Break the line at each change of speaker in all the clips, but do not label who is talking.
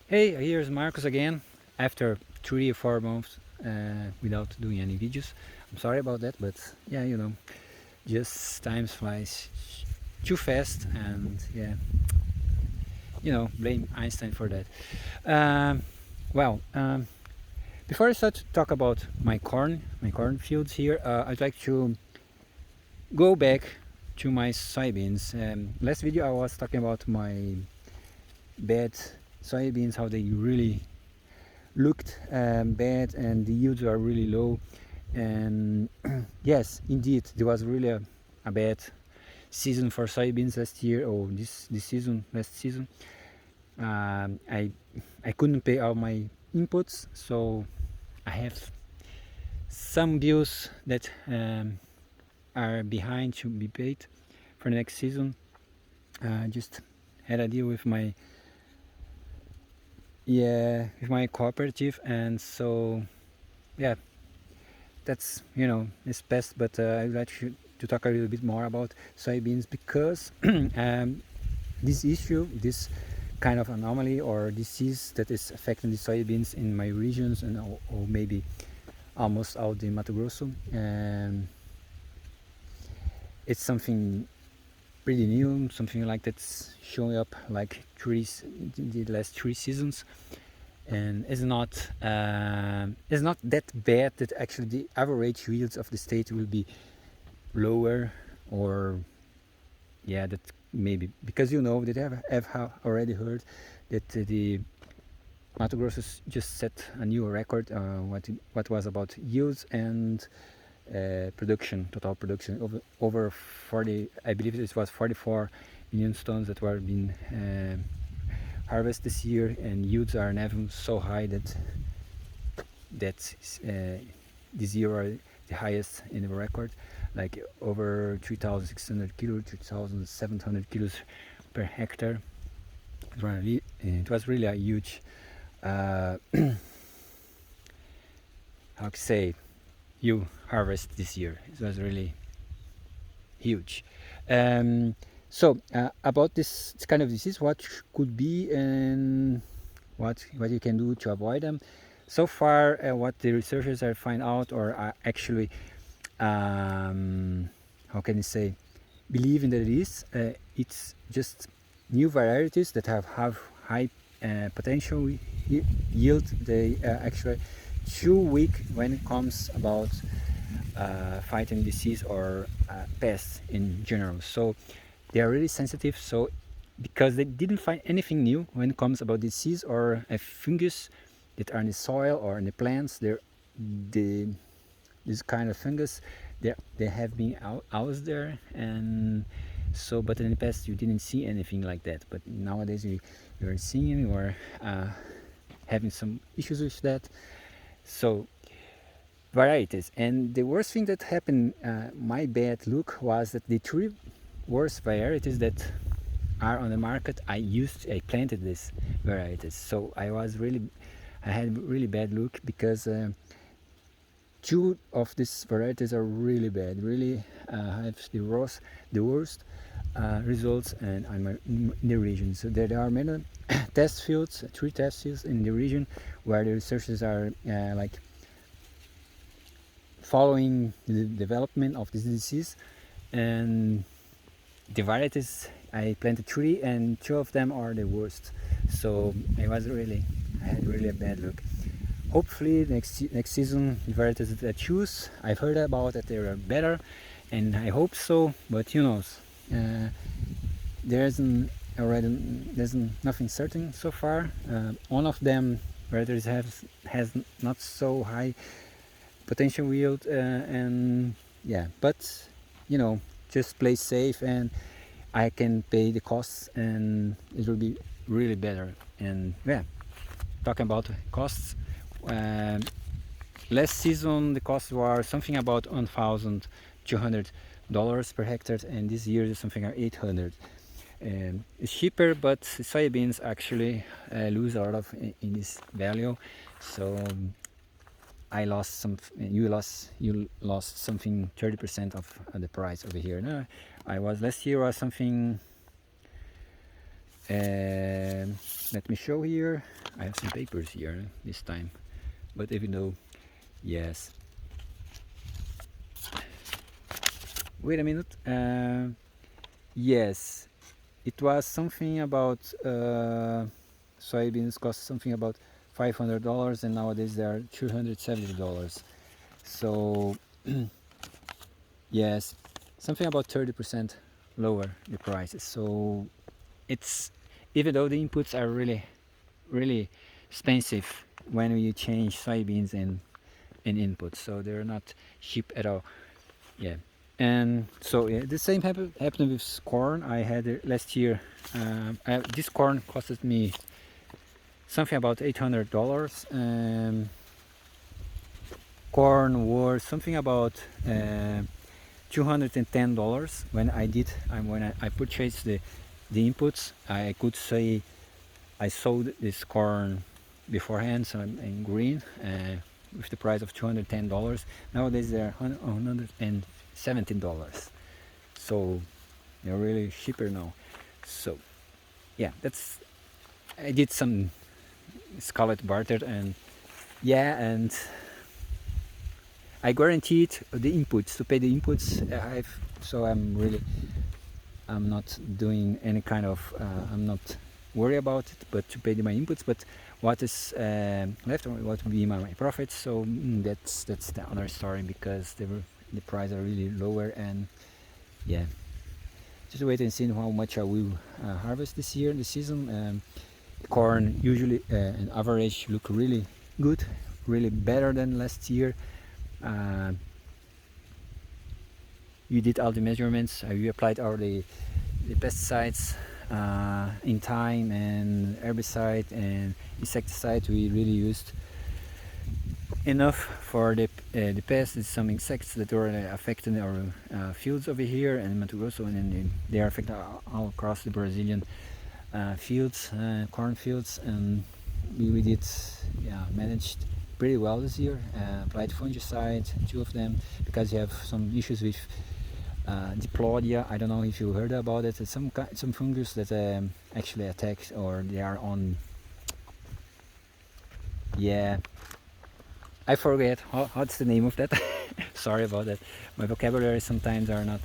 Hey, here's Marcus again. After 3 or 4 months without doing any videos, I'm sorry about that, but yeah, just time flies too fast, and yeah, blame Einstein for that. Um, well, before I start to talk about my cornfields here, I'd like to go back to my soybeans. Last video I was talking about my bad soybeans, how they really looked bad and the yields were really low. And yes, indeed, there was really a bad season for soybeans last year, or this season, last season. I couldn't pay all my inputs, so I have some bills that are behind to be paid for the next season. Just had a deal with my cooperative, and so yeah, that's it's best. But I'd like to talk a little bit more about soybeans because this issue, this kind of anomaly or disease that is affecting the soybeans in my regions, and or maybe almost all the Mato Grosso, and it's something pretty new, something like that's showing up like the last 3 seasons, and it's not that bad that actually the average yields of the state will be lower, or yeah, that maybe because that have already heard that the Mato Grosso just set a new record, what was about yields and production, total production over 40, I believe it was 44 million tons that were being harvested this year, and yields are never so high that this year are the highest in the record, like over 3,600 kilos, 3,700 kilos per hectare. It was really a huge, how to say, you harvest this year. It was really huge. So about this kind of disease, what could be and what you can do to avoid them. So far, what the researchers are find out, or are actually, how can you say, believing that it's just new varieties that have high potential yield. They actually too weak when it comes about fighting disease or pests in general. So they are really sensitive. So because they didn't find anything new when it comes about disease or a fungus that are in the soil or in the plants, this kind of fungus, they have been out there, and so, but in the past you didn't see anything like that. But nowadays you're seeing, or having some issues with that. So varieties, and the worst thing that happened, my bad luck, was that the three worst varieties that are on the market, I planted these varieties. So I had really bad luck, because two of these varieties are really bad, really have the worst results, and in the region. So there are many test fields, 3 test fields in the region, where the researchers are like following the development of this disease. And the varieties, I planted 3, and 2 of them are the worst. So I had really a bad luck. Hopefully next season, the varieties that I choose, I've heard about that they are better, and I hope so. But who knows? There's nothing certain so far. One of them varieties has not so high potential yield, and yeah, but just play safe, and I can pay the costs, and it will be really better. And yeah, talking about costs, last season the costs were something about $1,200 per hectare, and this year is something like 800. It's cheaper, but soybeans actually lose a lot of in this value. So I lost some. You lost something 30% of the price over here. No, last year was something And let me show here. I have some papers here this time, but even though, yes. Wait a minute. Yes, it was something about soybeans cost something about $500, and nowadays they are $270. So yes, something about 30% lower the prices. So it's, even though the inputs are really expensive when you change soybeans and inputs, so they're not cheap at all. Yeah. And so yeah, the same happened with corn. I had last year. This corn costed me something about $800. Corn was something about $210 when I purchased the inputs. I could say I sold this corn beforehand, so I'm in green, with the price of $210. Nowadays they're $117, so they're really cheaper now. So yeah, that's, I did some scarlet barter, and yeah, and I guaranteed the inputs, to pay the inputs. So I'm not doing any kind of I'm not worried about it, but to pay my inputs. But what is left, or what will be my profits? So that's the other story, because the price are really lower. And yeah, just wait and see how much I will harvest this year in the season. Corn usually an average look really good, really better than last year. You did all the measurements, you applied all the pesticides in time, and herbicide and insecticide. We really used enough for the pests. Some insects that were affecting our fields over here in Mato Grosso, and they are affected all across the Brazilian fields, cornfields, and we did, yeah, managed pretty well this year. Applied fungicide, 2 of them, because you have some issues with diplodia. I don't know if you heard about it. It's some fungus that actually attacks, or they are on. Yeah, I forget what's the name of that. Sorry about that. My vocabulary sometimes are not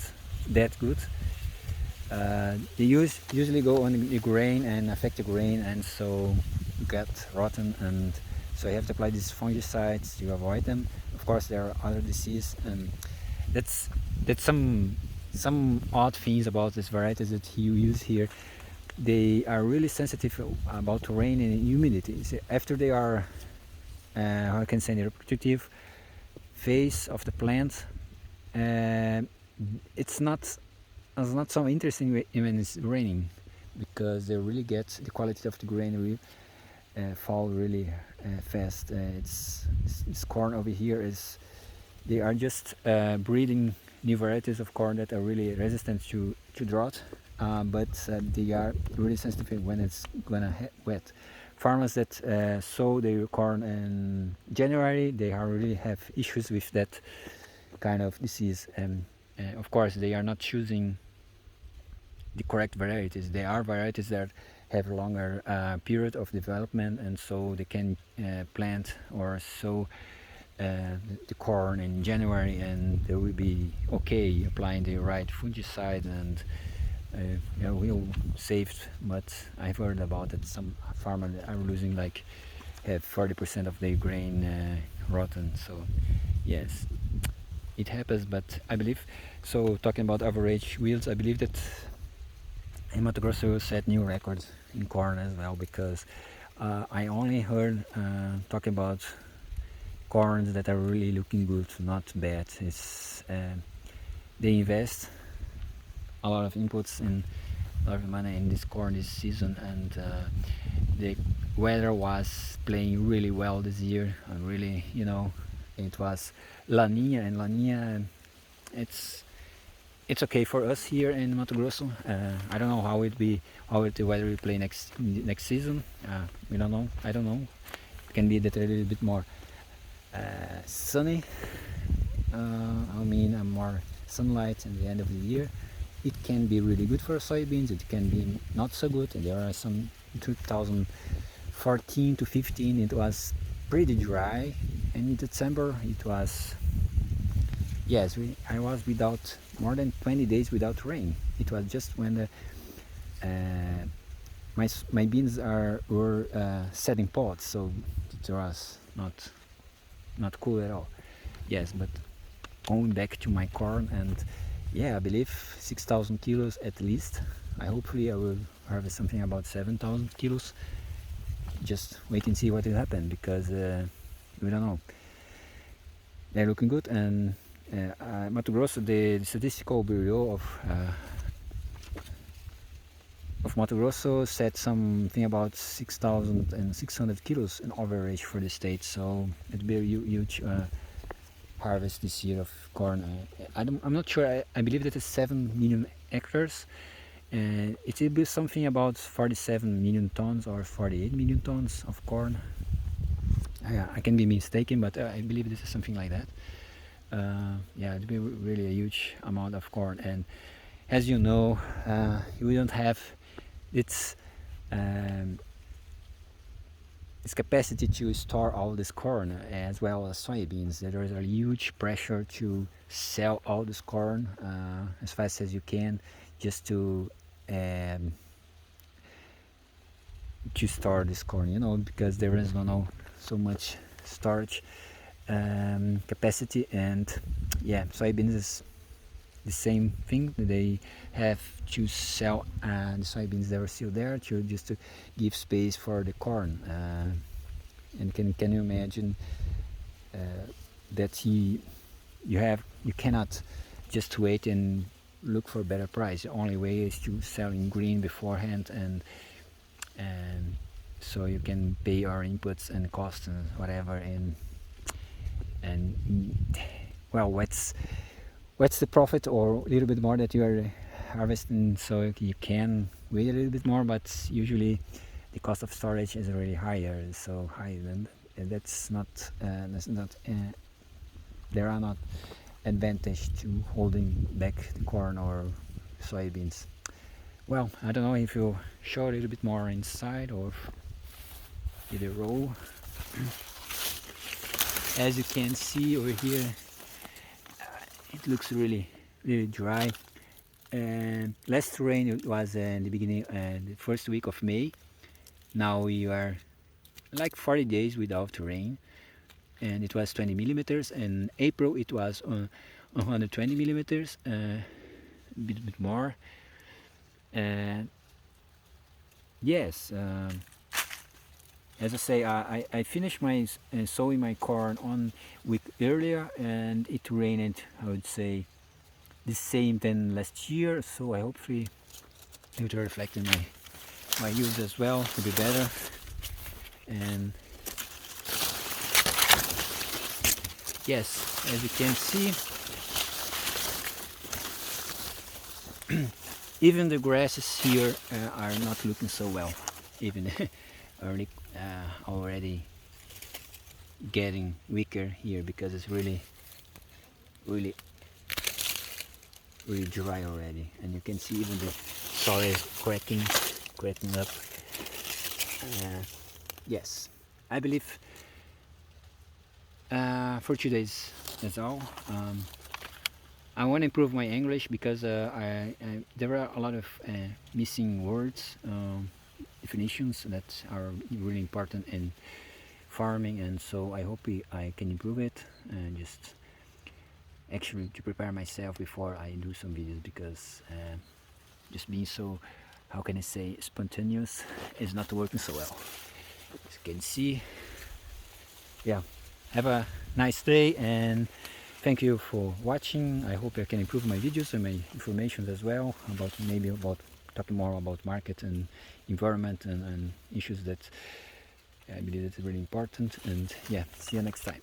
that good. They usually go on the grain and affect the grain, and so get rotten, and so you have to apply these fungicides to avoid them. Of course, there are other diseases, and that's some odd things about these varieties that you use here. They are really sensitive about rain and humidity. So after they are, how I can say, the reproductive phase of the plant, it's not so interesting when it's raining, because they really get the quality of the grain really fall really fast. This corn over here is, they are just breeding new varieties of corn that are really resistant to drought, but they are really sensitive when it's gonna wet. Farmers that sow their corn in January, they really have issues with that kind of disease. Of course, they are not choosing the correct varieties. They are varieties that have longer period of development, and so they can plant or sow the corn in January, and they will be okay applying the right fungicide, and we'll save. But I've heard about that some farmers are losing, like, have 40% of their grain rotten. So yes, it happens, but I believe, so talking about average yields, I believe that in Mato Grosso will set new records in corn as well, because I only heard talking about corns that are really looking good, not bad. It's they invest a lot of inputs and a lot of money in this corn this season, and the weather was playing really well this year. And really, it was La Nina, and La Nina, it's okay for us here in Mato Grosso. I don't know how the weather will play next season. We don't know. I don't know. It can be that a little bit more sunny. More sunlight at the end of the year, it can be really good for soybeans, it can be not so good, and there are some 2014 to 15 it was pretty dry, and in December it was, yes, I was without more than 20 days without rain. It was just when the my beans were setting pods, so it was not cool at all. Yes, but going back to my corn, and yeah, I believe 6,000 kilos at least. Hopefully I will harvest something about 7,000 kilos. Just wait and see what will happen, because we don't know. They're looking good, and Mato Grosso, the statistical bureau of Mato Grosso said something about 6,600 kilos in average for the state, so it'll be a huge harvest this year of corn. I'm not sure, I believe that it's 7 million hectares, and it will be something about 47 million tons or 48 million tons of corn. I can be mistaken, but I believe this is something like that. Yeah, it'll be really a huge amount of corn, and as you know, we don't have its capacity to store all this corn as well as soybeans. There is a huge pressure to sell all this corn as fast as you can, just to store this corn, you know, because there is no so much storage capacity. And yeah, soybeans is the same thing. They have to sell the soybeans that are still there just to give space for the corn. And can you imagine that you cannot just wait and look for a better price. The only way is to sell in green beforehand, and so you can pay your inputs and costs and whatever, and well, what's the profit, or a little bit more that you are harvesting, so you can wait a little bit more, but usually the cost of storage is really higher, so high, and that's not there are not advantage to holding back the corn or soybeans. Well, I don't know if you show a little bit more inside or the row. As you can see over here, it looks really dry. And last rain it was in the beginning, the first week of May. Now we are like 40 days without rain, and it was 20 millimeters. And April it was 120 millimeters, a bit more. And yes, as I say, I finished my sowing my corn on week earlier, and it rained, I would say, the same than last year. So I hopefully it will reflect in my use as well to be better. And yes, as you can see, even the grasses here are not looking so well, even already getting weaker here, because it's really dry already, and you can see even the soil is cracking up. Yes, I believe for 2 days that's all. I want to improve my English, because there are a lot of missing words, definitions that are really important in farming, and so I hope I can improve it, and just actually to prepare myself before I do some videos, because just being so, how can I say, spontaneous is not working so well. As you can see, yeah, have a nice day, and thank you for watching. I hope I can improve my videos and my information as well, about talking more about market and environment and issues that I believe that's really important. And yeah, see you next time.